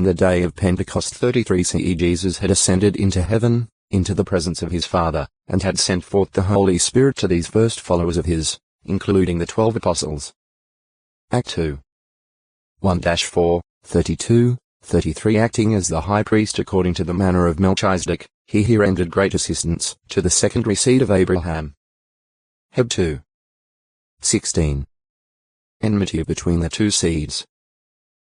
on the day of Pentecost 33 CE, Jesus had ascended into heaven, into the presence of his Father, and had sent forth the Holy Spirit to these first followers of his, including the 12 apostles. Act 2. 1-4, 32, 33. Acting as the high priest according to the manner of Melchizedek, he here rendered great assistance to the secondary seed of Abraham. Heb 2. 16. Enmity between the two seeds.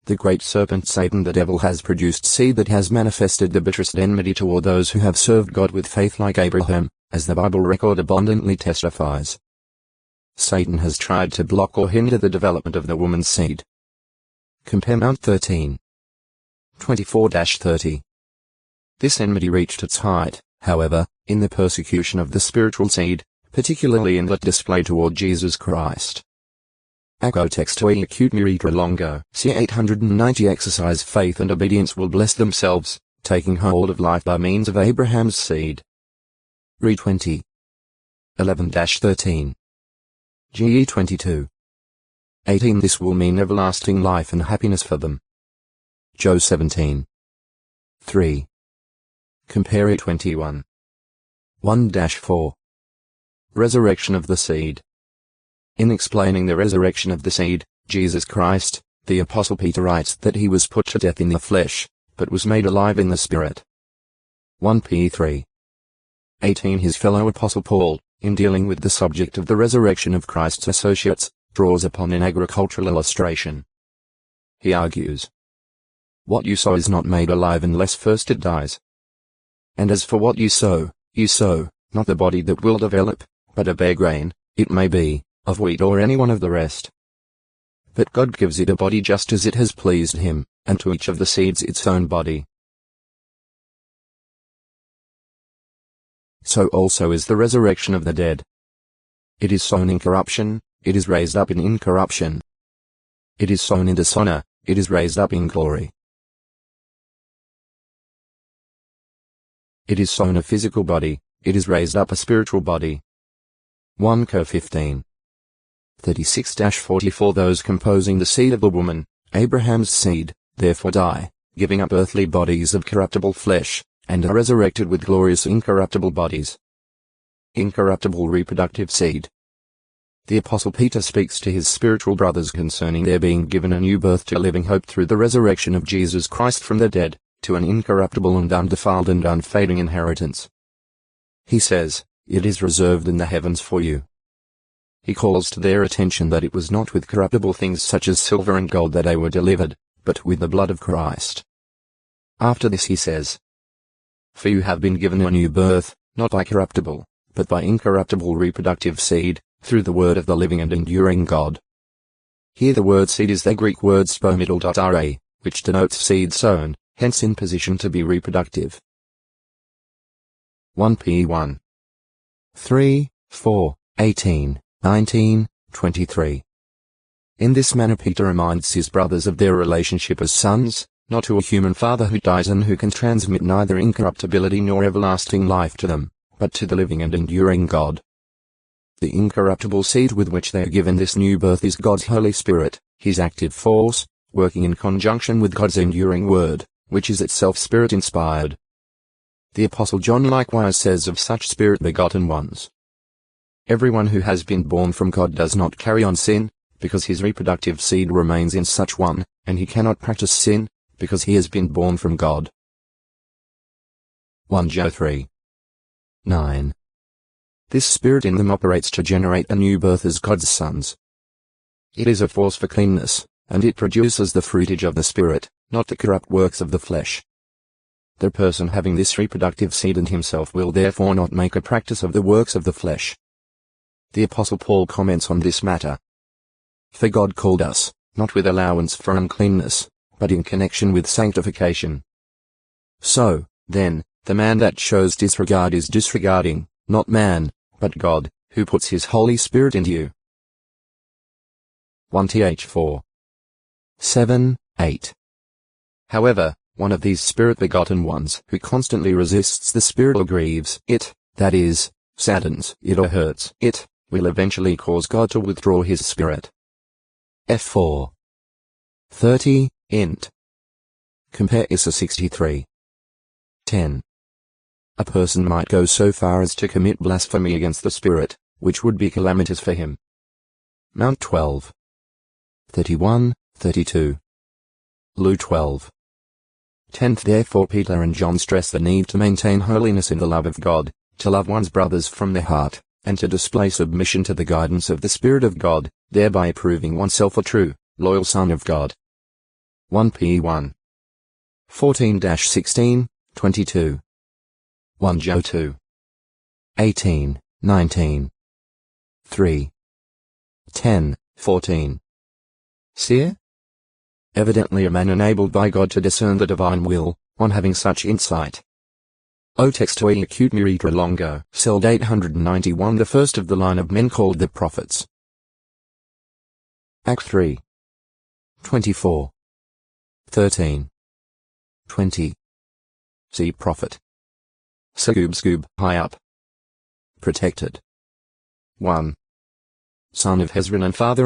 The great serpent Satan the devil has produced seed that has manifested the bitterest enmity toward those who have served God with faith like Abraham, as the Bible record abundantly testifies. Satan has tried to block or hinder the development of the woman's seed. Compare Mount 13. 24-30. This enmity reached its height, however, in the persecution of the spiritual seed, particularly in that display toward Jesus Christ. Acco textoi acute miritra longo. C 890. Exercise faith and obedience will bless themselves, taking hold of life by means of Abraham's seed. Re 20. 11-13. GE 22. 18. This will mean everlasting life and happiness for them. Joe 17. 3. Compare E 21. 1-4. Resurrection of the seed. In explaining the resurrection of the seed, Jesus Christ, the Apostle Peter writes that he was put to death in the flesh, but was made alive in the spirit. 1 Peter 3. 18. His fellow Apostle Paul, in dealing with the subject of the resurrection of Christ's associates, draws upon an agricultural illustration. He argues, "What you sow is not made alive unless first it dies. And as for what you sow, not the body that will develop, but a bare grain, it may be, of wheat or any one of the rest. But God gives it a body just as it has pleased him, and to each of the seeds its own body. So also is the resurrection of the dead. It is sown in corruption, it is raised up in incorruption. It is sown in dishonor, it is raised up in glory. It is sown a physical body, it is raised up a spiritual body." 1 Cor 15. 36-44. Those composing the seed of the woman, Abraham's seed, therefore die, giving up earthly bodies of corruptible flesh, and are resurrected with glorious incorruptible bodies. Incorruptible reproductive seed. The Apostle Peter speaks to his spiritual brothers concerning their being given a new birth to living hope through the resurrection of Jesus Christ from the dead, to an incorruptible and undefiled and unfading inheritance. He says, "It is reserved in the heavens for you." He calls to their attention that it was not with corruptible things such as silver and gold that they were delivered, but with the blood of Christ. After this he says, "For you have been given a new birth, not by corruptible, but by incorruptible reproductive seed, through the word of the living and enduring God." Here the word seed is the Greek word spomidal.ra, which denotes seed sown, hence in position to be reproductive. 1 P 1. 3, 4, 18, 19, 23. In this manner Peter reminds his brothers of their relationship as sons, not to a human father who dies and who can transmit neither incorruptibility nor everlasting life to them, but to the living and enduring God. The incorruptible seed with which they are given this new birth is God's Holy Spirit, his active force, working in conjunction with God's enduring word, which is itself Spirit-inspired. The Apostle John likewise says of such Spirit-begotten ones, "Everyone who has been born from God does not carry on sin, because his reproductive seed remains in such one, and he cannot practice sin, because he has been born from God." 1 John 3. 9. This Spirit in them operates to generate a new birth as God's sons. It is a force for cleanness, and it produces the fruitage of the Spirit, not the corrupt works of the flesh. The person having this reproductive seed in himself will therefore not make a practice of the works of the flesh. The Apostle Paul comments on this matter. "For God called us, not with allowance for uncleanness, but in connection with sanctification." So, then, the man that shows disregard is disregarding, not man, but God, who puts his Holy Spirit into you. 1 Th 4. 7, 8. However, one of these Spirit-begotten ones who constantly resists the Spirit or grieves it, that is, saddens it or hurts it, will eventually cause God to withdraw his Spirit. F4. 30, int. Compare Issa 63. 10. A person might go so far as to commit blasphemy against the Spirit, which would be calamitous for him. Mount 12. 31, 32. Luke 12. 10th. Therefore Peter and John stress the need to maintain holiness in the love of God, to love one's brothers from their heart, and to display submission to the guidance of the Spirit of God, thereby proving oneself a true, loyal son of God. 1 P 1. 14-16, 22. 1 Joe 2. 18, 19. 3. 10, 14. Seer? Evidently a man enabled by God to discern the divine will, on having such insight. O textoi acute miritra longo, celled 891. The first of the line of men called the prophets. Act 3. 24. 13. 20. See prophet. Scoob, high up. Protected. 1. Son of Hezron and father